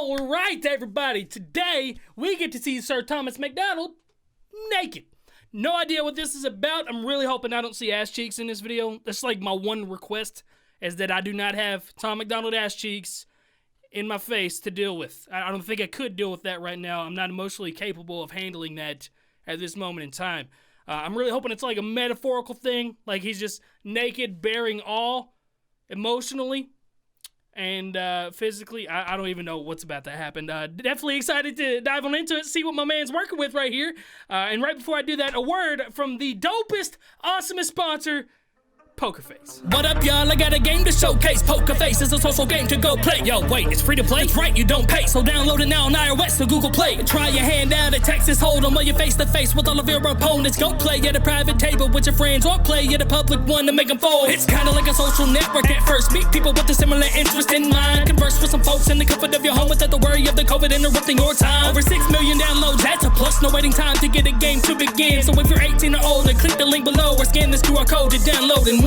All right, everybody. Today, we get to see Sir Thomas MacDonald naked. No idea what this is about. I'm really hoping I don't see ass cheeks in this video. That's like my one request, is that I do not have Tom MacDonald ass cheeks in my face to deal with. I don't think I could deal with that right now. I'm not emotionally capable of handling that at this moment in time. I'm really hoping it's like a metaphorical thing, like he's just naked, bearing all emotionally and physically. I don't even know what's about to happen. Definitely excited to dive on into it, see what my man's working with right here. And right before I do that, a word from the dopest, awesomest sponsor, Poker Face. What up, y'all? I got a game to showcase. Poker Face is a social game to go play. Yo, wait, it's free to play? That's right, you don't pay. So download it now on iOS or Google Play. Try your hand out at Texas Hold'em while you're face to face with all of your opponents. Go play at a private table with your friends or play at a public one to make them fold. It's kind of like a social network at first. Meet people with a similar interest in mind. Converse with some folks in the comfort of your home without the worry of the COVID interrupting your time. Over 6 million downloads, that's a plus. No waiting time to get a game to begin. So if you're 18 or older, click the link below or scan this QR code to download and win.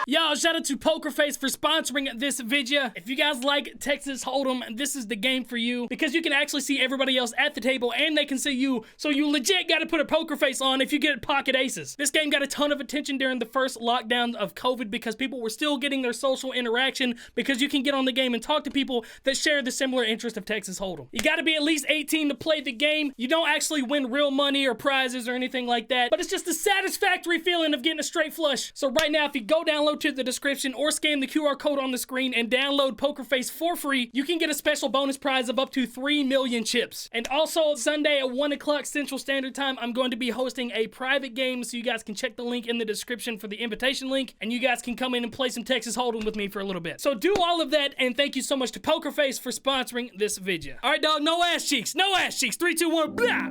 Y'all, shout out to Poker Face for sponsoring this video. If you guys like Texas Hold'em, this is the game for you because you can actually see everybody else at the table and they can see you, so you legit gotta put a poker face on if you get pocket aces. This game got a ton of attention during the first lockdown of COVID because people were still getting their social interaction because you can get on the game and talk to people that share the similar interest of Texas Hold'em. You gotta be at least 18 to play the game. You don't actually win real money or prizes or anything like that, but it's just a satisfactory feeling of getting a straight flush. So right now, if you go download to the description or scan the QR code on the screen and download Poker Face for free, you can get a special bonus prize of up to 3 million chips. And also, Sunday at 1 o'clock Central Standard Time, I'm going to be hosting a private game, so you guys can check the link in the description for the invitation link, and you guys can come in and play some Texas Hold'em with me for a little bit. So do all of that, and thank you so much to Poker Face for sponsoring this video. All right, dog, no ass cheeks, no ass cheeks. 3, 2, 1, blah!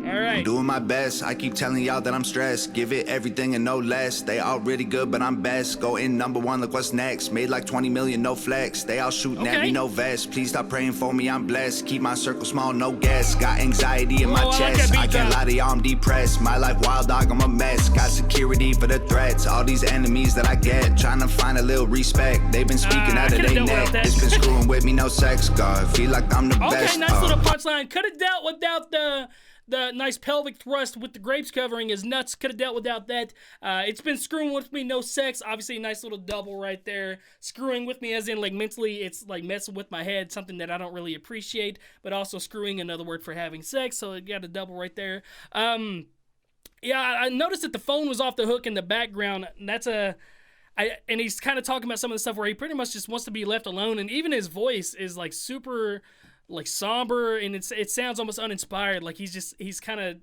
All right. I'm doing my best. I keep telling y'all that I'm stressed. Give it everything and no less. They all really good, but I'm best. Go in #1, look what's next. Made like 20 million, no flex. They all shooting at me, no vest. Please stop praying for me, I'm blessed. Keep my circle small, no guess. Got anxiety in my chest. I can't lie to y'all, I'm depressed. My life wild dog, I'm a mess. Got security for the threats. All these enemies that I get. Trying to find a little respect. They've been speaking out of their neck. It's been screwing with me, no sex. God, feel like I'm the best. Okay, nice little punchline. Could have dealt without the nice pelvic thrust with the grapes covering his nuts. Could have dealt without that. It's been screwing with me, no sex. Obviously, a nice little double right there. Screwing with me as in, like, mentally, it's like messing with my head, something that I don't really appreciate, but also screwing, another word for having sex, so it got a double right there. Yeah, I noticed that the phone was off the hook in the background. That's and he's kind of talking about some of the stuff where he pretty much just wants to be left alone, and even his voice is, like, super, like, somber, and it sounds almost uninspired. Like he's kind of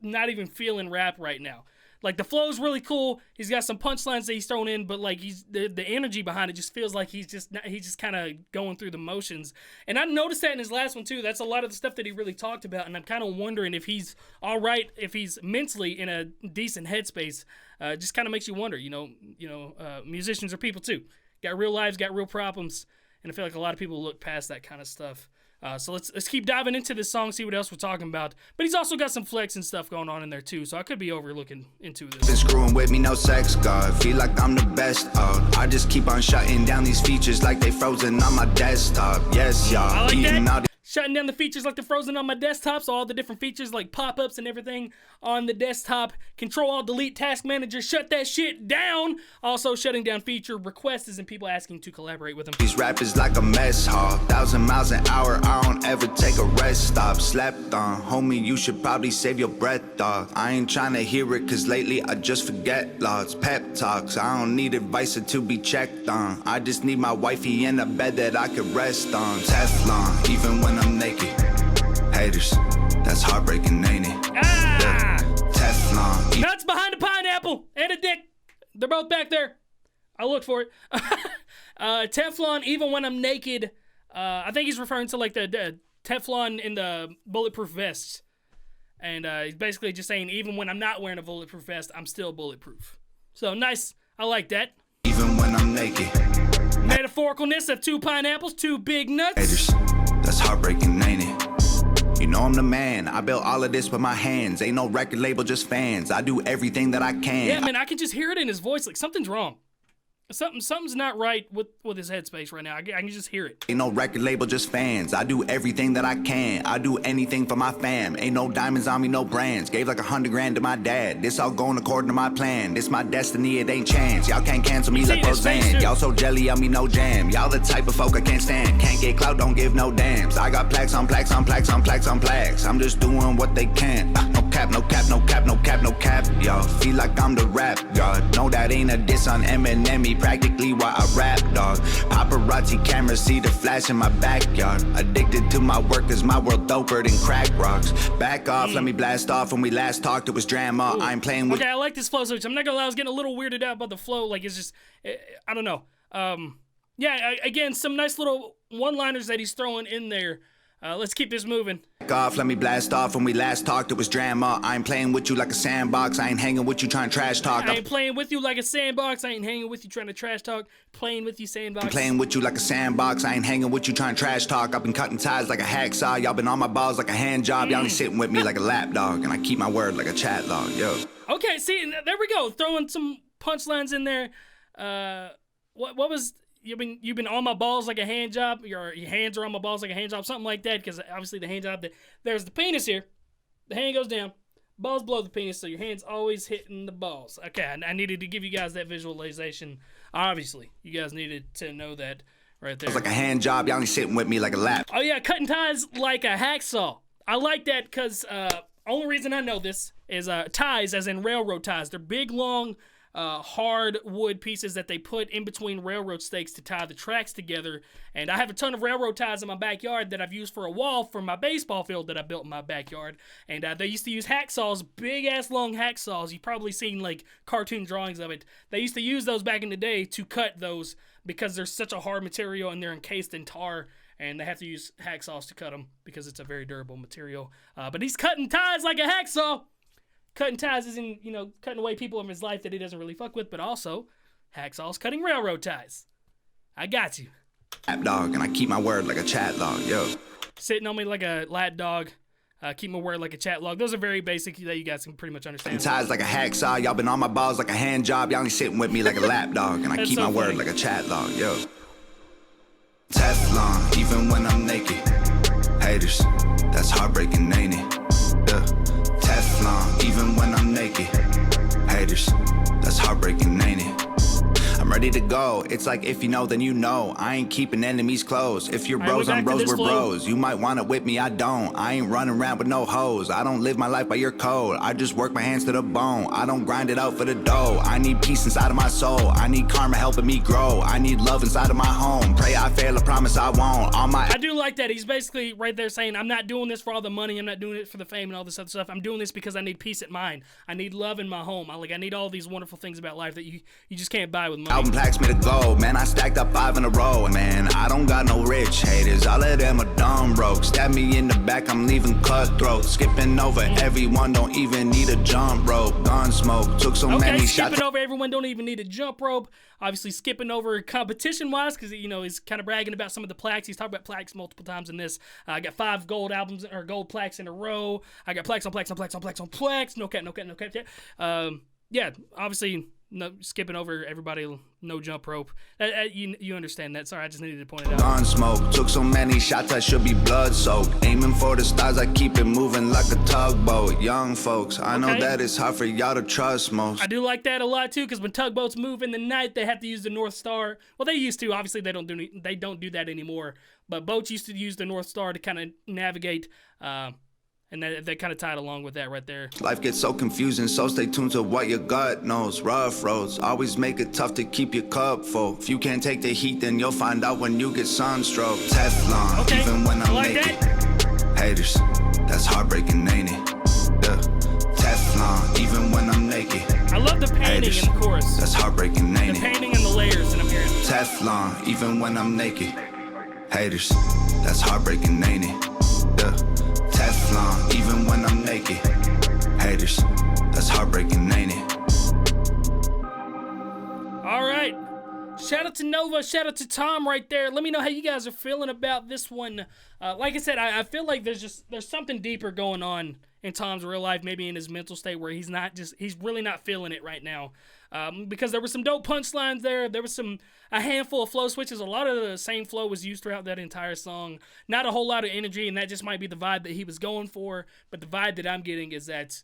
not even feeling rap right now. Like, the flow's really cool. He's got some punchlines that he's thrown in, but like the energy behind it just feels like he's just kind of going through the motions. And I noticed that in his last one too. That's a lot of the stuff that he really talked about, and I'm kind of wondering if he's all right, if he's mentally in a decent headspace. Just kind of makes you wonder. You know, musicians are people too. Got real lives, got real problems, and I feel like a lot of people look past that kind of stuff. So let's keep diving into this song, see what else we're talking about. But he's also got some flex and stuff going on in there too, so I could be overlooking into this. Been screwing with me, no sex, God. Feel like I'm the best. I just keep on shutting down these features like they frozen on my desktop. Yes, y'all. I like that. Shutting down the features like they're frozen on my desktop, so all the different features like pop-ups and everything on the desktop. Control-Alt-Delete Task Manager, shut that shit down. Also shutting down feature requests and people asking to collaborate with him. These rappers like a mess hall, 1,000 miles an hour, I don't ever take a rest stop. Slept on, homie, you should probably save your breath, dog. I ain't trying to hear it, cause lately I just forget lots. Pep talks, I don't need advice or to be checked on. I just need my wifey in a bed that I could rest on. Teflon, even when I'm naked. Haters, that's heartbreaking, ain't it? Ah! Teflon. Nuts behind a pineapple and a dick. They're both back there. I looked for it. Teflon, even when I'm naked. I think he's referring to like the Teflon in the bulletproof vests. And he's basically just saying, even when I'm not wearing a bulletproof vest, I'm still bulletproof. So nice. I like that. Even when I'm naked. Metaphoricalness of 2 pineapples, 2 big nuts. Haters, that's heartbreaking, ain't it? You know I'm the man. I built all of this with my hands. Ain't no record label, just fans. I do everything that I can. Yeah, man, I can just hear it in his voice. Like, something's wrong. Something's not right with his headspace right now. I can just hear it. Ain't no record label, just fans. I do everything that I can. I do anything for my fam. Ain't no diamonds on me, no brands. Gave like $100 grand to my dad. This all going according to my plan. This my destiny, it ain't chance. Y'all can't cancel me like Roseanne. Y'all so jelly on me, no jam. Y'all the type of folk I can't stand. Can't get clout, don't give no damns. I got plaques on plaques on plaques on plaques on plaques. I'm just doing what they can. No cap, no cap, no cap, no cap, no cap. Y'all feel like I'm the rap god. No, that ain't a diss on Eminem. He practically why I rap, dog. Paparazzi cameras see the flash in my backyard. Addicted to my work cause my world doper than crack rocks. Back off, let me blast off. When we last talked it was drama. Ooh. I'm playing with... Okay, I like this flow switch. I'm not gonna lie, I was getting a little weirded out about the flow. Like, it's just, I don't know. Yeah, again, some nice little one-liners that he's throwing in there. Let's keep this moving. Back off, let me blast off. When we last talked it was drama. I'm playing with you like a sandbox. I ain't hanging with you trying to trash talk. I ain't playing with you like a sandbox. I ain't hanging with you trying to trash talk. Playing with you, sandbox. I'm playing with you like a sandbox. I ain't hanging with you trying to trash talk. I've been cutting ties like a hacksaw. Y'all been on my balls like a hand job. Y'all ain't sitting with me like a lap dog. And I keep my word like a chat log, yo. Okay, see, there we go. Throwing some punchlines in there. What was... You've been on my balls like a hand job. Your hands are on my balls like a hand job. Something like that, because obviously the hand job, there's the penis here. The hand goes down. Balls below the penis, so your hand's always hitting the balls. Okay, I needed to give you guys that visualization. Obviously, you guys needed to know that right there. It's like a hand job. Y'all ain't sitting with me like a lap. Oh, yeah, cutting ties like a hacksaw. I like that because only reason I know this is ties, as in railroad ties. They're big, long... hard wood pieces that they put in between railroad stakes to tie the tracks together. And I have a ton of railroad ties in my backyard that I've used for a wall for my baseball field that I built in my backyard. And they used to use hacksaws, big ass long hacksaws. You've probably seen like cartoon drawings of it. They used to use those back in the day to cut those because they're such a hard material and they're encased in tar. And they have to use hacksaws to cut them because it's a very durable material. But he's cutting ties like a hacksaw. Cutting ties is in, cutting away people in his life that he doesn't really fuck with, but also hacksaw's cutting railroad ties. I got you. Lap dog, and I keep my word like a chat log, yo. Sitting on me like a lap dog, keep my word like a chat log. Those are very basic that you guys can pretty much understand. Ties like a hacksaw, y'all been on my balls like a hand job. Y'all ain't sitting with me like a lap dog, and I keep my word like a chat log, yo. Teflon, even when I'm naked. Haters, that's heartbreaking, ain't it? Yeah. Teflon, even when I'm naked. Haters, that's heartbreaking, ain't it? I'm ready to go. It's like if you know, then you know. I ain't keeping enemies close. If you're bros, I'm bros, we're bros. You might want to whip me, I don't. I ain't running around with no hoes. I don't live my life by your code. I just work my hands to the bone. I don't grind it out for the dough. I need peace inside of my soul. I need karma helping me grow. I need love inside of my home. Pray I fail, I promise I won't. I do like that. He's basically right there saying, I'm not doing this for all the money. I'm not doing it for the fame and all this other stuff. I'm doing this because I need peace at mind. I need love in my home. I need all these wonderful things about life that you just can't buy with money. Album plaques me to go, man. I stacked up 5 in a row, and man, I don't got no rich haters. All of them are dumb broke. Stab me in the back, I'm leaving cutthroat. Skipping over everyone, don't even need a jump rope. Gun smoke, took so many shots. Skipping over everyone, don't even need a jump rope. Obviously, skipping over competition-wise, because he's kind of bragging about some of the plaques. He's talked about plaques multiple times in this. I got 5 gold albums or gold plaques in a row. I got plaques on plaques on plaques on plaques on plaques. No cap, no cap, no cap. Yeah, obviously. No, skipping over everybody, no jump rope. You understand that. Sorry, I just needed to point it out. Gun smoke, took so many shots I should be blood soaked. Aiming for the stars, I keep it moving like a tugboat. Young folks, I know that it's hard for y'all to trust most. I do like that a lot too, because when tugboats move in the night, they have to use the North Star. Well, they used to. Obviously, they don't do that anymore. But boats used to use the North Star to kind of navigate. And they kind of tied along with that right there. Life gets so confusing, so stay tuned to what your gut knows. Rough roads always make it tough to keep your cup full. If you can't take the heat, then you'll find out when you get sunstroke. Teflon, even when I'm naked. Haters, that's heartbreaking, ain't it? Yeah. Teflon, even when I'm naked. I love the painting in the chorus. That's heartbreaking, ain't it? The painting and the layers that I'm hearing. Teflon, even when I'm naked. Haters, that's heartbreaking, ain't it? Yeah. Teflon, even when I'm naked. Haters, that's heartbreaking, ain't it? All right. Shout out to Nova. Shout out to Tom right there. Let me know how you guys are feeling about this one. Like I said, I feel like there's something deeper going on in Tom's real life, maybe in his mental state where he's really not feeling it right now. because there were some dope punchlines there. There was a handful of flow switches. A lot of the same flow was used throughout that entire song. Not a whole lot of energy, and that just might be the vibe that he was going for. But the vibe that I'm getting is that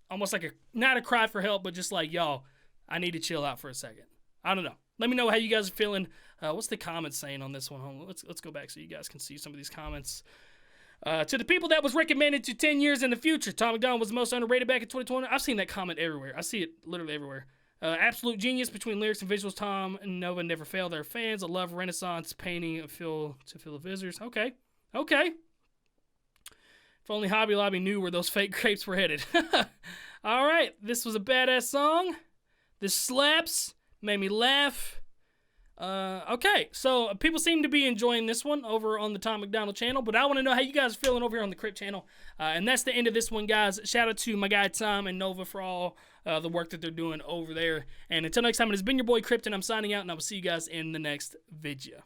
almost like not a cry for help, but just like, yo, I need to chill out for a second. I don't know. Let me know how you guys are feeling. What's the comments saying on this one? Let's go back so you guys can see some of these comments. To the people that was recommended to 10 years in the future, Tom MacDonald was the most underrated back in 2020. I've seen that comment everywhere. I see it literally everywhere. Absolute genius between lyrics and visuals. Tom and Nova never fail their fans. I love Renaissance painting to fill the visitors. Okay. If only Hobby Lobby knew where those fake crepes were headed. All right. This was a badass song. This slaps. Made me laugh. Okay, so people seem to be enjoying this one over on the Tom MacDonald channel, but I want to know how you guys are feeling over here on the Crypt channel. And that's the end of this one, guys. Shout out to my guy Tom and Nova for all the work that they're doing over there. And until next time, it has been your boy Crypt, and I'm signing out, and I will see you guys in the next video.